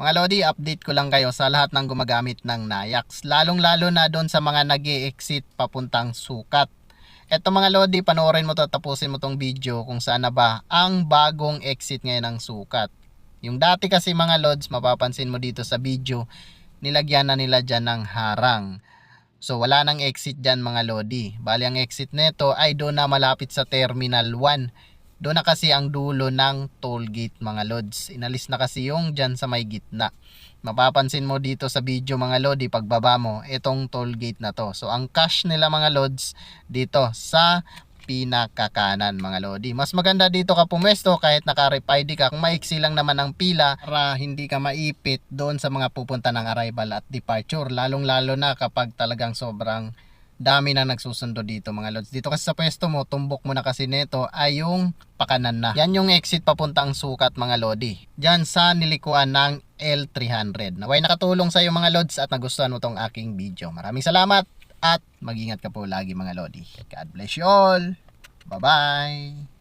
Mga Lodi, update ko lang kayo sa lahat ng gumagamit ng Nayax. Lalong-lalo na doon sa mga nag-e-exit papuntang Sukat. Eto mga Lodi, panoorin mo to, tapusin mo tong video kung saan na ba ang bagong exit ngayon ng Sukat. Yung dati kasi mga Lods, mapapansin mo dito sa video, nilagyan na nila dyan ng harang. So wala nang exit dyan mga Lodi. Bali ang exit nito ay doon na malapit sa Terminal 1. Doon na kasi ang dulo ng toll gate mga Lods. Inalis na kasi yung dyan sa may gitna. Mapapansin mo dito sa video mga Lodi, pagbaba mo, itong toll gate na to. So ang cash nila mga Lods dito sa pinakakanan mga Lodi. Mas maganda dito ka pumesto kahit naka-rep ID ka. Kung maiksi lang naman ang pila para hindi ka maipit doon sa mga pupunta ng arrival at departure. Lalong lalo na kapag talagang sobrang dami na nagsusundo dito mga Lods. Dito kasi sa pwesto mo, tumbok mo na kasi nito ay yung pakanan na. Yan yung exit papuntang Sukat mga Lodi. Diyan sa nilikuan ng L300. Naway nakatulong sa iyo mga Lods at nagustuhan mo tong aking video. Maraming salamat at mag-ingat ka po lagi mga Lodi. God bless you all. Bye bye.